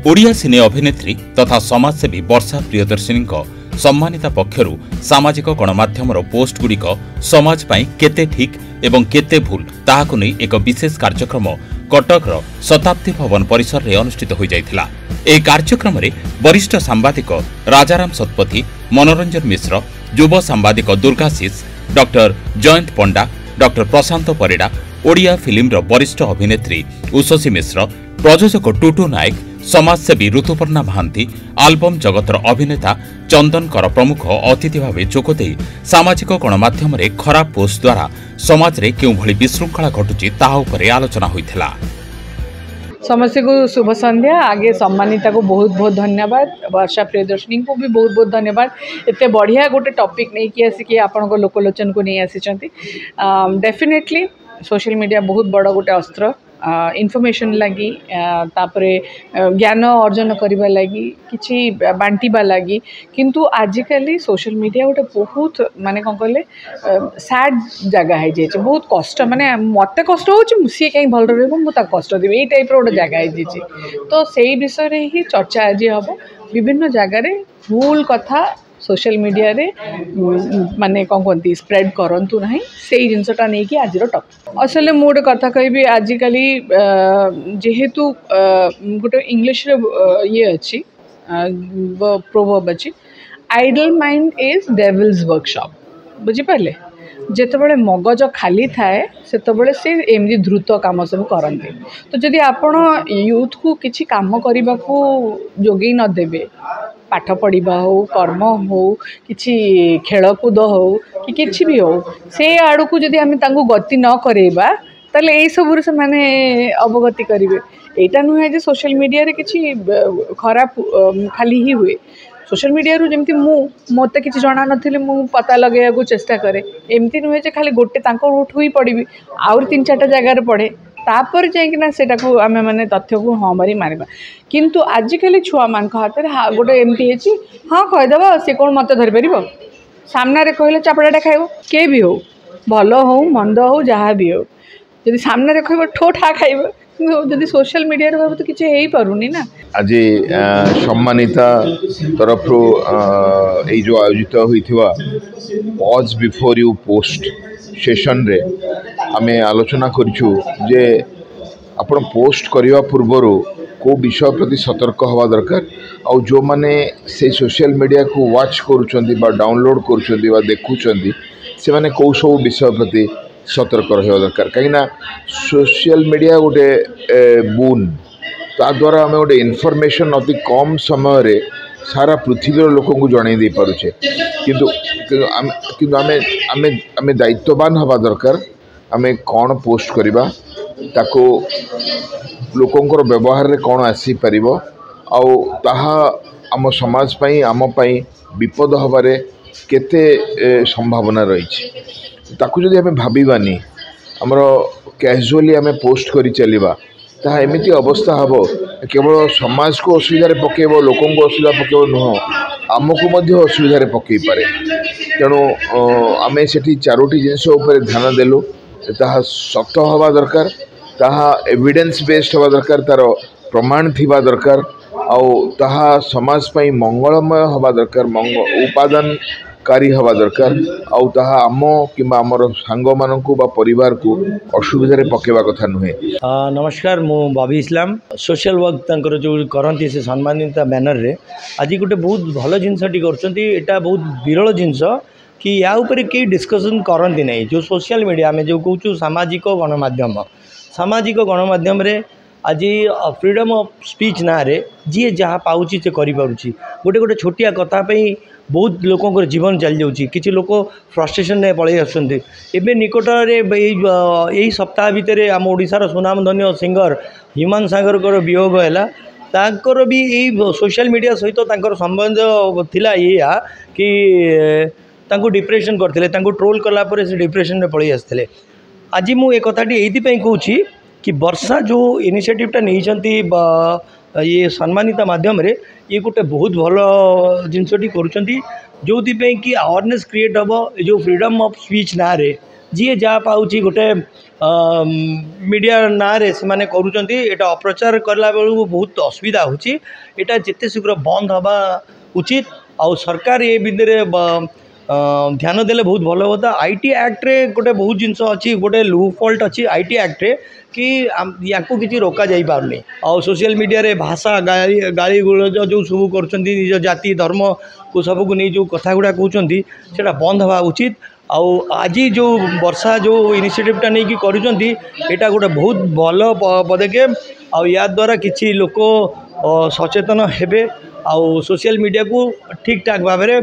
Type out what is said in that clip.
ओडिया सिने अभिनेत्री तथा समाजसेवी वर्षा प्रियदर्शिनी सम्मानिता पक्षरु सामाजिक गणमाध्यम पोस्ट गुड़िक समाज पाई केते ठीक एवं केते भूल ताहाकु नै एक विशेष कार्यक्रम कटकर शताब्दी भवन परिसर रे अनुष्ठित हो जाइथिला। ए कार्यक्रम रे वरिष्ठ सांबादिक राजाराम सतपथी, मनोरंजन मिश्र, युव सांबादिक दुर्गाशीष, डॉक्टर जयंत पंडा, डॉक्टर प्रशांत परिडा, ओडिया फिल्म वरिष्ठ अभिनेत्री उषसी मिश्र, प्रयोजक टुटू नायक, समाजसेवी ऋतुपर्णा महांती, आल्बम जगतर अभिनेता चंदन कर प्रमुख अतिथि भाव जोगदे सामाजिक गणमाध्यम खराब पोस्ट द्वारा समाज रे केउ भली विशृंखला घटुची ताहा उपरे आलोचना होइथिला। समस्त को शुभ संध्या। आगे सम्मानिता को बहुत बहुत धन्यवाद, वर्षा प्रियदर्शिनी को भी बहुत बहुत धन्यवाद। इतने बढ़िया गोटे टॉपिक नहीं कि आसिक आपण लोकलोचन को नहीं आसी। डेफिनेटली सोशल मीडिया बहुत बड़ गोटे अस्त्र, इनफॉरमेशन लगी तापरे ज्ञान अर्जन करबा लगी किछि बांटीबा लगी। किंतु आजिकली सोशल मीडिया गोटे बहुत माने कौन कहले सैड जगह है जे बहुत कष्ट, माने मते कष्ट हो सी कहीं भल रही मुझे कष्ट देवी ये टाइप गोटे जगह है। तो से विषय ही चर्चा आज हम विभिन्न जगार भूल कथा सोशल मीडिया रे माने कौन कहती स्प्रेड करंतु नहीं से जिनसटा नहीं कि आज टॉपिक। असल मु गोटे कथा कहबी आजिकली जेहेतु गोटे इंग्लिश ये अच्छी प्रोवर्ब अच्छी, idle mind is devil's workshop. बुझिपारे जितेबाला मगज खाली थाए सेतबेले से एमती द्रुत काम सब करते। तो जदि आपण यूथ को किसी काम करने को जोगे न देवे, पाठ पढ़ा हो, कर्म हो, किसी खेलकूद हो कि किसी भी हो, से आड़ को जदि आम गति न करेबा ताले यही सब से माने अवगति करेंगे। यहाँ नुहे जे सोशल मीडिया रे किसी खराब खाली ही हुए। सोशल मीडिया रू जमती मत कि जना ना मु पता लगे को चेष्टा करे, एमती नुहे जे खाली गोटे उठू ही पढ़ी आउर 3-4 जगार पढ़े तापर जाइकिना सेटा को आमे माने तथ्य को हाँ मारी मारिबा। किंतु आजिकली छुआ मान हाथ में गोटे एमती है हाँ कहीदेव सी कौन मत धरी पार सामने कहले चापड़ाटा खाइब के भी हो, भल हो मंद हो जहाँ भी हो, जब सामने कह ठोठा खाइब जदि सोशल मीडिया रे तो किसी हो पारुनी ना। आज सम्मानिता तरफ जो आयोजित होइथिबा pause before you post session रे आमे आलोचना करिछु जे आपण पोस्ट करिवा पूर्वर को विषय प्रति सतर्क हवा दरकार और जो माने से सोशल मीडिया को वॉच करूछंती बा डाउनलोड करूछंती बा देखुछंती से माने को सब विषय प्रति सतर्क रहा दरकार। कहीं सोशल मीडिया गोटे बुन ता द्वारा आम गोटे इनफॉरमेशन अति कम समय रे सारा पृथ्वी लोक को जन दे पारुछे। किंतु आमे दायित्ववान हवा दरकार। आमे कौन पोस्ट करिबा ताको लोकंकर व्यवहार रे कौन आसी परिबो आउ ताहा आम समाज पई आम पई विपद हबारे केते संभावना रही ताकू जदि आमे भाबिबानी हमर कैजुअली आमे पोस्ट करी चलिबा ता एमिति अवस्था हबो केवल समाज को असुविधा रे पकेबो, लोकन को असुविधा पकेबो नुह आमको मध्य असुविधा रे पकई पारे। तेणु आमे सेठी 4टी जिनिस ऊपर ध्यान देलु ताहा सत हवा दरकार, ताहा एविडेंस बेस्ड हवा दरकार, तार प्रमाण थिबा दरकार आउ ताहा समाज पई मंगलमय हवा दरकार, उपादानकारी हवा दरकार आउ ताहा आम किंबा आमर सांग मानकु बा परिवार को असुविधा रे पकेबा कथा नुहे। नमस्कार, मु बॉबी इस्लाम सोशल वर्क तांकर जो करंती से सम्मानित बैनर रे आज गोटे बहुत भल जिनसटी करछंती। एटा बहुत विरल जिनस कि या ऊपर कई डिस्कसन करंती नहीं। जो सोशल मीडिया में जो कहूँ सामाजिक गणमाध्यम रे आज फ्रीडम ऑफ स्पीच ना रे जी जहाँ पाउची से करि पारुची। गोटे गोटे छोटिया कथा पे बहुत लोक जीवन चली जाऊँगी, किसी लोक फ्रस्ट्रेशन में पलि आसुँच। एवं निकट में यही सप्ताह भितर आम ओडिशार सुनामधन्य सिंगर ह्यूमान सागर वियोग है। तांकर भी यही सोशल मीडिया सहित तांकर संबंध थिला या कि तांको डिप्रेशन करते ट्रोल कलापर से डिप्रेशन में पलि आसते। आज मुझे कथाटी ये कहूँ कि वर्षा जो इनिशिएटिवटा नहीं ये सम्मानिता माध्यम रे ये गोटे बहुत भल जिनसटी करुँच जो कि अवेयरनेस क्रिएट हम जो फ्रीडम ऑफ स्पीच ना रे जी जहाँ पाँच गोटे मीडिया ना रे से माने करूचंती एटा अप्रचार करला बेलू बहुत असुविधा होची एटा जेते शीघ्र बंद हवा उचित आउ सरकार ये विधि ध्यान देले बहुत भल होता आईटी एक्ट रे गोटे बहुत जिनस अच्छी गोटे लू फॉल्ट अच्छी आईटी एक्ट रे कि या किसी रोका जाई पारनी आ सोशल मीडिया रे भाषा गाली गाली गुलज जो सब कर निज जाति धर्म को सब को नहीं जो कथा गुड़ा कहते सेटा बंद हवा उचित आउ आज जो वर्षा जो इनिशिएटिवटा नहीं कि करूचंती एटा गोटे बहुत भल पदक्षेप आ या द्वारा किछि लोक सचेतन हेबे आउ सोशल मीडिया को ठीक ठाक भाव में